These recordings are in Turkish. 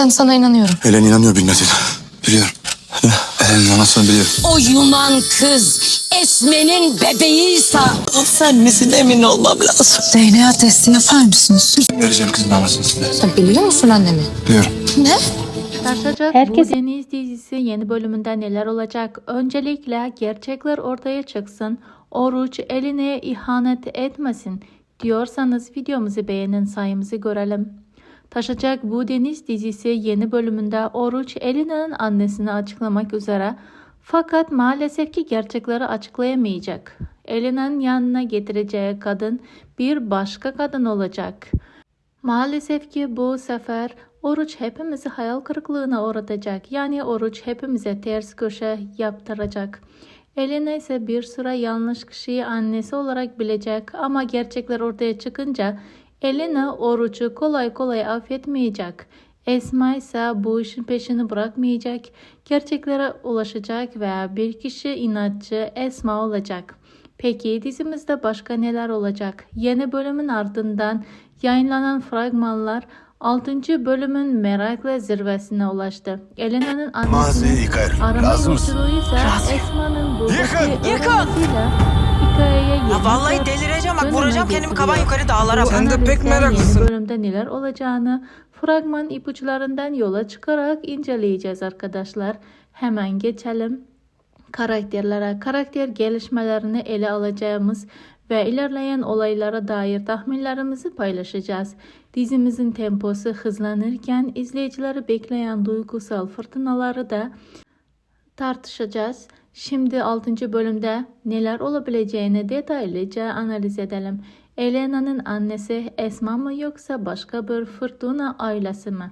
Ben sana inanıyorum. Helen inanıyor Binnet'e. Biliyorum. Helen'in anasını biliyorum. O Yunan kız Esme'nin bebeğiyse Sen misin emin olmam lazım. DNA testi yapar mısınız? Vereceğim kızın anasını size. Sen biliyor musun annemi? Biliyorum. Ne? Tartışacak Herkes- bu Deniz dizisi yeni bölümünde neler olacak? Öncelikle gerçekler ortaya çıksın. Oruç eline ihanet etmesin diyorsanız videomuzu beğenin, sayımızı görelim. Taşacak bu Deniz dizisi yeni bölümünde Oruç Elina'nın annesini açıklamak üzere, fakat maalesef ki gerçekleri açıklayamayacak. Elina'nın yanına getireceği kadın bir başka kadın olacak. Maalesef ki bu sefer Oruç hepimizi hayal kırıklığına uğratacak. Yani Oruç hepimize ters köşe yaptıracak. Elena ise bir sıra yanlış kişiyi annesi olarak bilecek ama gerçekler ortaya çıkınca Elena Oruç'u kolay kolay affetmeyecek. Esma ise bu işin peşini bırakmayacak. Gerçeklere ulaşacak ve bir kişi inatçı Esma olacak. Peki dizimizde başka neler olacak? Yeni bölümün ardından yayınlanan fragmanlar 6. bölümün merakla zirvesine ulaştı. Elena'nın Mağazayı annesinin yıkarım. arama Razı mısın? yolculuğu ise Esma'nın buradaki Yıkın! öğrenmesiyle hikayeye Ya vallahi yeni delireceğim bak, döneme vuracağım kendimi kaban getiriyor. yukarı dağlara Bu bak. Sen de pek analizden meraklısın. Yeni bölümde neler olacağını fragman ipuçlarından yola çıkarak inceleyeceğiz arkadaşlar. Hemen geçelim karakterlere, karakter gelişmelerini ele alacağımız ve ilerleyen olaylara dair tahminlerimizi paylaşacağız. Dizimizin temposu hızlanırken izleyicileri bekleyen duygusal fırtınaları da tartışacağız. Şimdi 6. bölümde neler olabileceğini detaylıca analiz edelim. Elena'nın annesi Esma mı yoksa başka bir fırtına ailesi mi?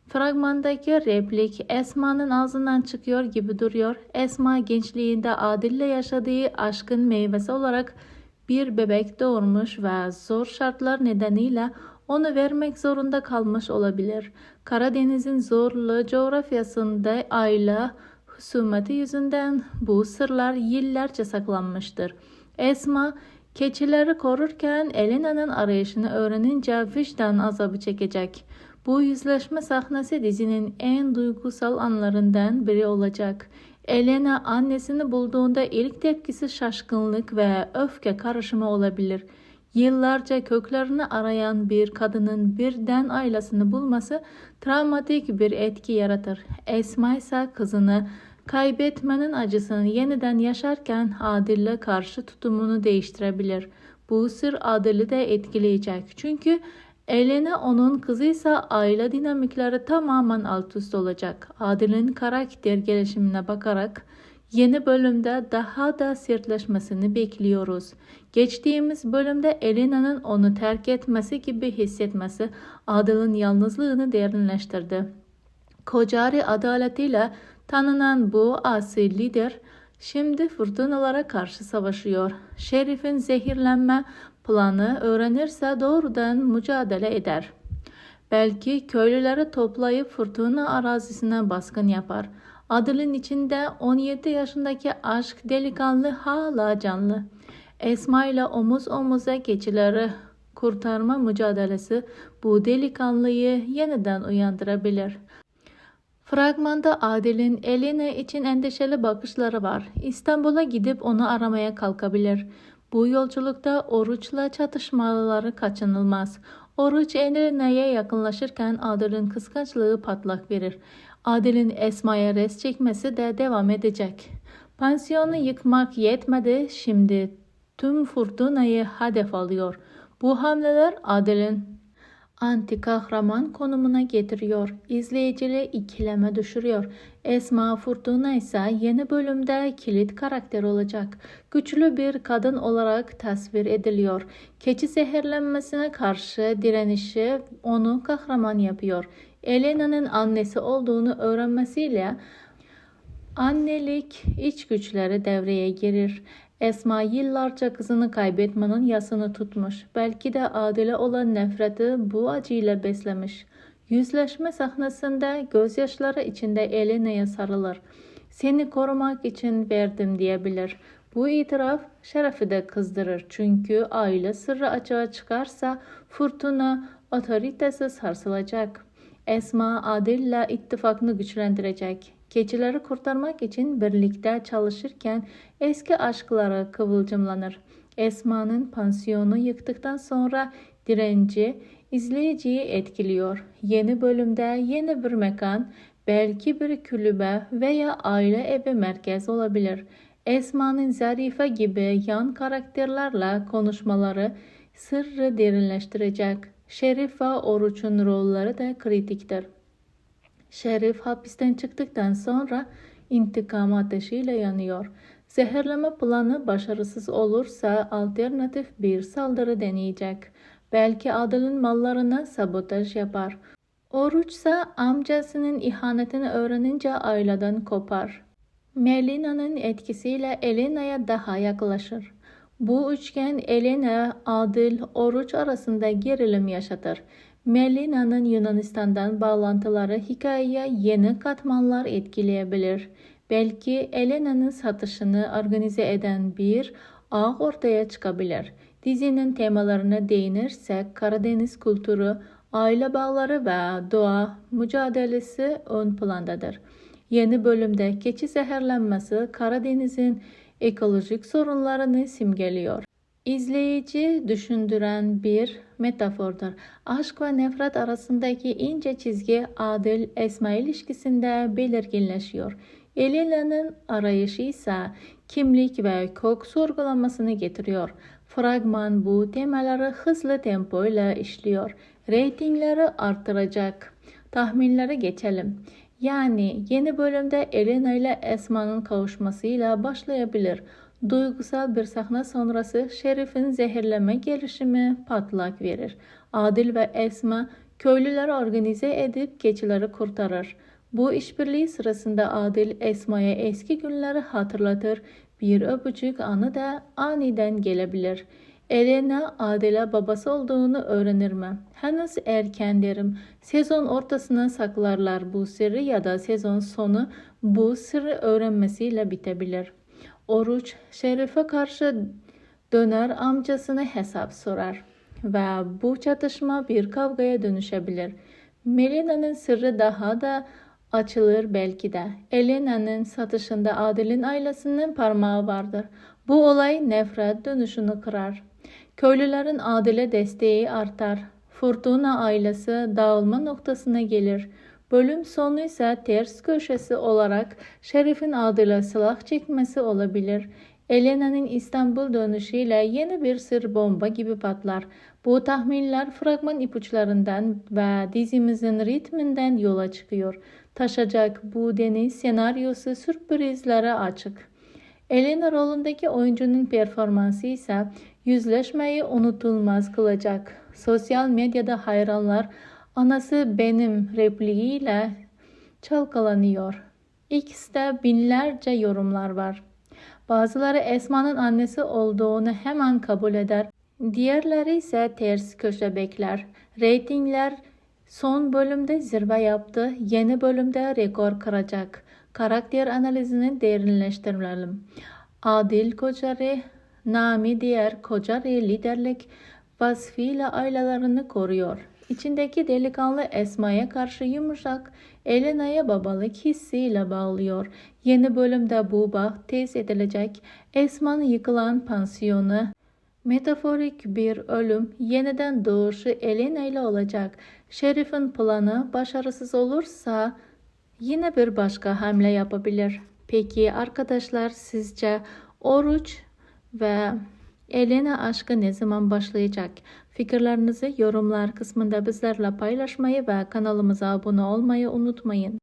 Fragmandaki replik Esma'nın ağzından çıkıyor gibi duruyor. Esma gençliğinde Adil'le yaşadığı aşkın meyvesi olarak bir bebek doğurmuş ve zor şartlar nedeniyle onu vermek zorunda kalmış olabilir. Karadeniz'in zorlu coğrafyasında aile husumeti yüzünden bu sırlar yıllarca saklanmıştır. Esma keçileri korurken Elena'nın arayışını öğrenince vicdan azabı çekecek. Bu yüzleşme sahnesi dizinin en duygusal anlarından biri olacak. Elena annesini bulduğunda ilk tepkisi şaşkınlık ve öfke karışımı olabilir. Yıllarca köklerini arayan bir kadının birden ailesini bulması travmatik bir etki yaratır. Esma ise kızını kaybetmenin acısını yeniden yaşarken Adil'le karşı tutumunu değiştirebilir. Bu sır Adil'i de etkileyecek. Çünkü Elena onun kızıysa aile dinamikleri tamamen alt üst olacak. Adil'in karakter gelişimine bakarak yeni bölümde daha da sertleşmesini bekliyoruz. Geçtiğimiz bölümde Elena'nın onu terk etmesi gibi hissetmesi Adil'in yalnızlığını derinleştirdi. Kocari adaletiyle tanınan bu asil lider şimdi fırtınalara karşı savaşıyor. Şerif'in zehirlenme planı öğrenirse doğrudan mücadele eder. Belki köylüleri toplayıp fırtına arazisine baskın yapar. Adil'in içinde 17 yaşındaki aşk delikanlı hala canlı. Esma ile omuz omuza keçileri kurtarma mücadelesi bu delikanlıyı yeniden uyandırabilir. Fragmanda Adil'in Elena için endişeli bakışları var. İstanbul'a gidip onu aramaya kalkabilir. Bu yolculukta Oruç'la çatışmaları kaçınılmaz. Oruç Elena'ya yakınlaşırken Adil'in kıskançlığı patlak verir. Adil'in Esma'ya res çekmesi de devam edecek. Pansiyonu yıkmak yetmedi, şimdi tüm fırtınayı hedef alıyor. Bu hamleler Adil'in anti kahraman konumuna getiriyor. İzleyiciyi ikileme düşürüyor. Esma Fırtına ise yeni bölümde kilit karakter olacak. Güçlü bir kadın olarak tasvir ediliyor. Keçi zehirlenmesine karşı direnişi onu kahraman yapıyor. Elena'nın annesi olduğunu öğrenmesiyle annelik içgüdüleri devreye girer. Esma yıllarca kızını kaybetmenin yasını tutmuş. Belki de Adil'e olan nefreti bu acıyla beslemiş. Yüzleşme sahnesinde gözyaşları içinde Elena'ya sarılır. Seni korumak için verdim diyebilir. Bu itiraf Şeref'i de kızdırır. Çünkü aile sırrı açığa çıkarsa fırtına otoritesi sarsılacak. Esma Adil'le ittifakını güçlendirecek. Keçileri kurtarmak için birlikte çalışırken eski aşkları kıvılcımlanır. Esma'nın pansiyonu yıktıktan sonra direnci izleyiciyi etkiliyor. Yeni bölümde yeni bir mekan, belki bir kulübe veya aile evi merkez olabilir. Esma'nın Zarife gibi yan karakterlerle konuşmaları sırrı derinleştirecek. Şerif ve Oruç'un rolleri de kritiktir. Şerif hapisten çıktıktan sonra intikam ateşiyle yanıyor. Zehirleme planı başarısız olursa alternatif bir saldırı deneyecek. Belki Adil'in mallarına sabotaj yapar. Oruç ise amcasının ihanetini öğrenince aileden kopar. Melina'nın etkisiyle Elena'ya daha yaklaşır. Bu üçgen Elena, Adil, Oruç arasında gerilim yaşatır. Melina'nın Yunanistan'dan bağlantıları hikayeye yeni katmanlar etkileyebilir. Belki Elena'nın satışını organize eden bir ağ ortaya çıkabilir. Dizinin temalarına değinirsek Karadeniz kültürü, aile bağları ve doğa mücadelesi ön plandadır. Yeni bölümde keçi zehirlenmesi Karadeniz'in ekolojik sorunlarını simgeliyor. İzleyici düşündüren bir metafordur. Aşk ve nefret arasındaki ince çizgi Adil-Esma ilişkisinde belirginleşiyor. Elena'nın arayışı ise kimlik ve kök sorgulamasını getiriyor. Fragman bu temaları hızlı tempoyla işliyor. Reytingleri artıracak. Tahminlere geçelim. Yani yeni bölümde Elena ile Esma'nın kavuşmasıyla başlayabilir. Duygusal bir sahne sonrası Şerif'in zehirleme girişimi patlak verir. Adil ve Esma köylüleri organize edip keçileri kurtarır. Bu işbirliği sırasında Adil Esma'ya eski günleri hatırlatır. Bir öpücük anı da aniden gelebilir. Elena Adil'e babası olduğunu öğrenir mi? Henüz erken derim. Sezon ortasına saklarlar bu sırrı ya da sezon sonu bu sırrı öğrenmesiyle bitebilir. Oruç Şerif'e karşı döner, amcasına hesap sorar ve bu çatışma bir kavgaya dönüşebilir. Melina'nın sırrı daha da açılır belki de. Elena'nın satışında Adil'in ailesinin parmağı vardır. Bu olay nefret dönüşünü kırar. Köylülerin Adil'e desteği artar. Fırtına ailesi dağılma noktasına gelir. Bölüm sonu ise ters köşesi olarak Şerif'in Adil'e silah çekmesi olabilir. Elena'nın İstanbul dönüşüyle yeni bir sır bomba gibi patlar. Bu tahminler fragman ipuçlarından ve dizimizin ritminden yola çıkıyor. Taşacak bu deniz senaryosu sürprizlere açık. Elena rolündeki oyuncunun performansı ise yüzleşmeyi unutulmaz kılacak. Sosyal medyada hayranlar "Anası benim" repliğiyle çalkalanıyor. X'te binlerce yorumlar var. Bazıları Esma'nın annesi olduğunu hemen kabul eder. Diğerleri ise ters köşe bekler. Reytingler son bölümde zirve yaptı. Yeni bölümde rekor kıracak. Karakter analizini derinleştirelim. Adil Koçarı, Nami diğer Koçarı liderlik vasfıyla ailelerini koruyor. İçindeki delikanlı Esma'ya karşı yumuşak, Elena'ya babalık hissiyle bağlıyor. Yeni bölümde bu bağ tez edilecek. Esma'nın yıkılan pansiyonu, metaforik bir ölüm, yeniden doğuşu Elena ile olacak. Şerif'in planı başarısız olursa yine bir başka hamle yapabilir. Peki arkadaşlar, sizce Oruç ve Elena aşkı ne zaman başlayacak? Fikirlerinizi yorumlar kısmında bizlerle paylaşmayı ve kanalımıza abone olmayı unutmayın.